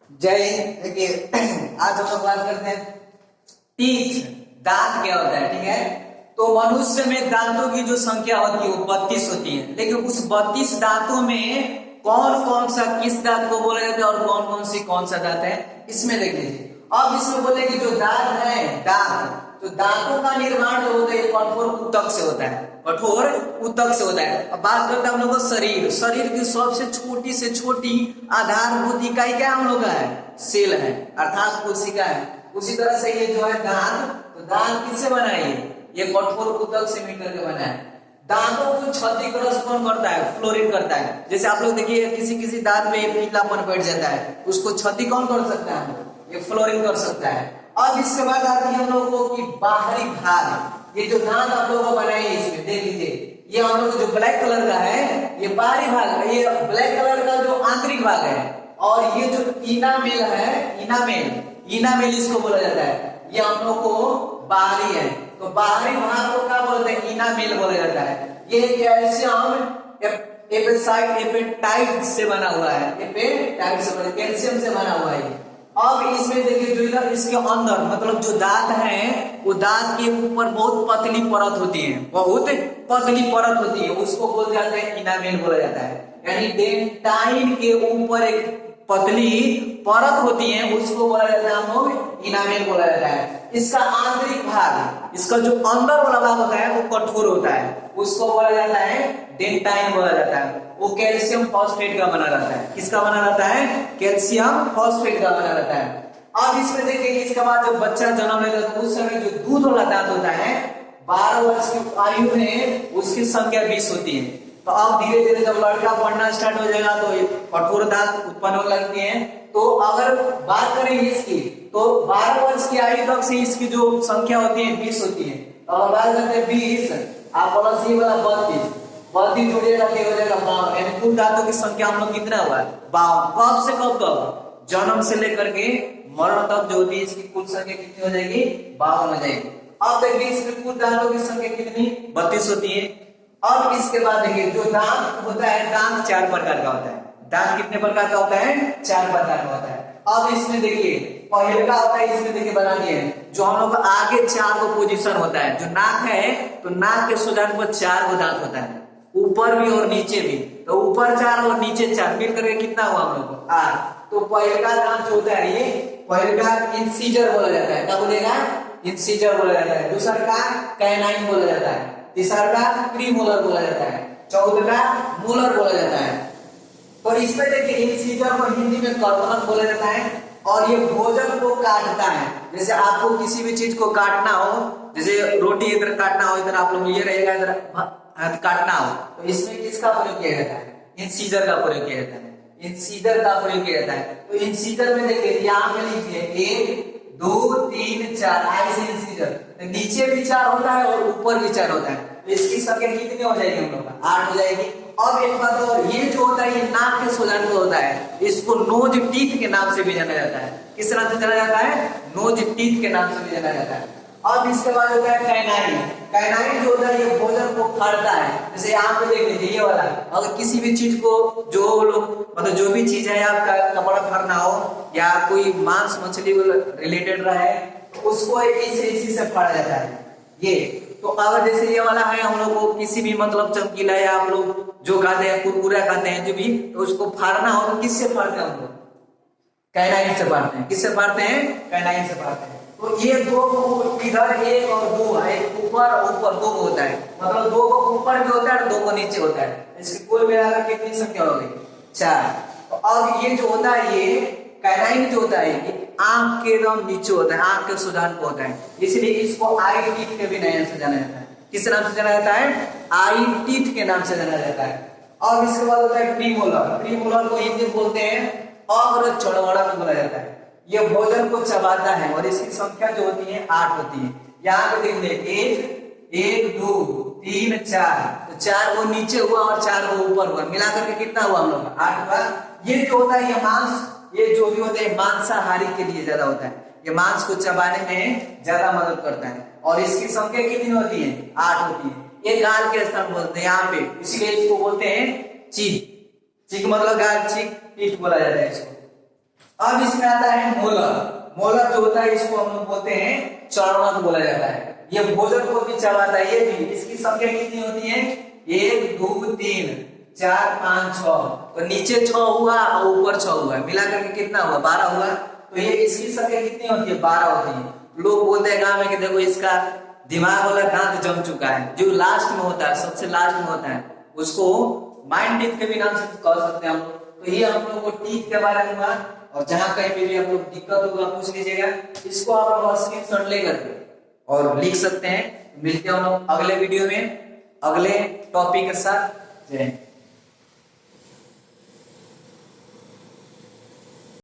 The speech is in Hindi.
जय हिंद। देखिए आज हम लोग बात करते हैं टीथ, दांत क्या होता है। ठीक है, तो मनुष्य में दांतों की जो संख्या होती है वो 32 होती है, लेकिन उस 32 दांतों में कौन कौन सा किस दांत को बोला जाता है और कौन सा दांत है इसमें देख लीजिए। अब इसमें बोले कि जो दांत है, दांत तो दांतों का निर्माण जो होता है कठोर ऊतक से होता है, कठोर ऊतक से होता है। अब बात करते हैं हम लोग को शरीर की सबसे छोटी से छोटी आधारभूत इकाई क्या हम लोग का है, सेल है अर्थात कोशिका है। उसी तरह से ये जो है दांत, तो दांत किससे बना है, ये कठोर ऊतक से मिलकर के बना है। दांतों को क्षतिग्रस्त कौन करता है, फ्लोरीन करता है। जैसे आप लोग देखिए किसी किसी दांत में पीलापन बैठ जाता है, उसको क्षति कौन कर सकता है, ये फ्लोरीन कर सकता है। अब इसके बाद आती है हम लोगों को कि बाहरी भाग, ये जो दांत आप लोगों को बनाए इसमें देख लीजिए, ये हम लोग जो ब्लैक कलर का है ये बाहरी भाग है, ये ब्लैक कलर का जो आंतरिक भाग है। और ये जो इनामेल है, इनामेल इसको बोला जाता है, ये हम लोग को बाहरी है। तो बाहरी भाग को क्या बोलते हैं, इनामेल बोला जाता है। ये कैल्शियम एपेटाइट से बना हुआ है, एपेटाइट से कैल्शियम से बना हुआ है। अब इसमें देखिए जो इधर इसके अंदर मतलब जो दांत है वो दांत के ऊपर बहुत पतली परत होती है, बहुत पतली परत होती है, उसको बोल जाते हैं इनामेल बोला जाता है। यानी डेंटाइन के ऊपर एक पतली परत होती है, उसको बोला जाता है हम लोग इनामेल बोला जाता है। इसका आंतरिक भाग, इसका जो अंदर वाला भाग होता है वो कठोर होता है, उसको बोला जाता है डेंटाइन बोला जाता है। वो कैल्शियम फॉस्फेट का बना रहता है, किसका बना रहता है, कैल्शियम फॉस्फेट का बना रहता है। अब इसमें देखिए इसके बाद जब बच्चा जन्म लेता है तो उस समय जो दूध वाला दांत होता है 12 वर्ष की आयु में उसकी संख्या 20 होती है। तो अब धीरे धीरे जब लड़का पढ़ना स्टार्ट हो जाएगा तो कठोर दांत उत्पन्न होने लगते हैं। तो अगर बात करें इसकी तो 12 वर्ष की आयु तक से इसकी जो संख्या होती है 20 होती है। और बात करते हैं 20, आप बोला सी वाला 32 जुड़ेगा क्या हो जाएगा 52। यानी कुल दांतों की संख्या हम लोग कितना हुआ है 52। कब से कब तक, जन्म से लेकर के मरण तक जो होती है इसकी कुल संख्या कितनी हो जाएगी, 52 हो जाएगी। अब देखिए इसमें कुल दांतों की संख्या कितनी 32 होती है। अब इसके बाद देखिए जो दांत होता है, दांत 4 प्रकार का होता है। दांत कितने प्रकार का होता है, 4 प्रकार का होता है। अब इसमें देखिए पहले का होता है, इसमें देखिए बना दिए हैं जो हम लोग आगे 4 को पोजीशन होता है। जो नाक है तो नाक के सुजान पर 4 को दांत होता है, ऊपर भी और नीचे भी। तो ऊपर 4 और नीचे 4 मिल करके कितना हुआ हम लोग को 8। तो पहले का दांत जो होता है ये पहले का इंसीजर बोला जाता है, क्या बोलेगा, इंसीजर बोला जाता है। दूसरा का कैनाइन बोला जाता है, तीसरा का प्रीमोलर बोला जाता है, चौथा का मोलर बोला जाता है। तो इसमें देखिए इंसीजर को हिंदी में कर्तनक बोला जाता है और ये भोजन को काटता है। जैसे आपको किसी भी चीज को काटना हो, जैसे रोटी इधर काटना हो, इधर आप लोग ये रहेगा, इधर काटना हो, तो इसमें किसका प्रयोग किया जाता है, इंसीजर का प्रयोग किया जाता है, इंसीजर का प्रयोग किया जाता है। तो इंसीजर में देखिए यहाँ पे लिखिए 1 2 3 4 ऐसे इंसीजर, नीचे भी 4 होता है और ऊपर भी 4 होता है। तो इसकी संख्या कितनी हो जाएगी हम लोग का 8 हो जाएगी। अब एक बात और, ये जो होता है ये नाक के सोजान को होता है, इसको नोज टीथ के नाम से भी जाना जाता है। किस नाम से जाना जाता है, नोज टीथ के नाम से भी जाना जाता है। अब इसके बाद होता है कैनाइन। कैनाइन जो होता है ये भोजन को फाड़ता है। जैसे यहाँ पे देख लीजिए ये वाला, अगर किसी भी चीज को जो लोग मतलब जो भी चीज है आपका कपड़ा फाड़ना हो या कोई मांस मछली रिलेटेड रहे तो उसको इसी से फाड़ा जाता है ये। तो अगर जैसे ये वाला है हम लोग को किसी भी मतलब चमकीला है, आप लोग जो खाते हैं कुरकुरा खाते हैं जो भी, तो उसको फाड़ना हो तो किससे फाड़ते हैं हम लोग, कैनाइन से फाड़ते हैं। किससे फाड़ते हैं, कैनाइन से फाड़ते हैं। तो ये दो इधर 1 और 2 है, ऊपर ऊपर 2 होता है, मतलब 2 को ऊपर भी होता है और 2 को नीचे होता है। इसकी कुल मिलाकर कितनी संख्या हो गई 4। तो अब ये जो होता है ये कैनाइन जो होता है ये आंख के एकदम नीचे होता है, आंख के सुजान को होता है, इसलिए इसको आई टीथ के भी नाम से जाना जाता है। किस नाम से जाना जाता है, आई टीथ के नाम से जाना जाता है। अब इसके बाद होता है प्रीमोलर। प्रीमोलर को हिंदी बोलते हैं अग्र चौड़वाड़ा में बोला जाता है। ये भोजन को चबाता है और इसकी संख्या जो होती है 8 होती है। यहाँ पे देख ले 1 2 3 4, तो 4 वो नीचे हुआ और 4 वो ऊपर हुआ, मिलाकर के कितना हुआ हम लोग 8 हुआ। ये जो होता है ये मांस, ये जो भी होता है मांसाहारी के लिए ज्यादा होता है, ये मांस को चबाने में ज्यादा मदद करता है और इसकी संख्या कितनी होती है 8 होती है। ये गाल के स्थान बोलते हैं यहाँ पे, इसीलिए इसको बोलते हैं चीक। चीक मतलब गाल, चीक टीथ बोला जाता है इसको। अब इसमें आता है मोलर। मोलर जो होता है इसको हम लोग बोलते हैं चरणक बोला जाता है। ये भोजन को भी चबाता है। ये भी इसकी संख्या कितनी होती है? 1 2 3 4 5 6। तो नीचे 6 हुआ और ऊपर 6 हुआ, मिलाकर के कितना हुआ? 12 हुआ। तो ये इसकी संख्या कितनी होती है? 12 होती है। लोग बोलते हैं गांव में कि देखो इसका दिमाग वाला दांत जम चुका है। जो लास्ट में होता है, सबसे लास्ट में होता है, उसको माइंड टीथ के भी नाम से कह सकते हैं हम लोग। तो ये हम लोग को टीथ के बारे में हुआ। और जहां कहीं भी आप लोग दिक्कत होगा पूछ लीजिएगा। इसको आप लोग स्क्रीनशॉट लेकर के और लिख सकते हैं। मिलते हैं हम लोग अगले वीडियो में अगले टॉपिक के साथ। जय हिंद।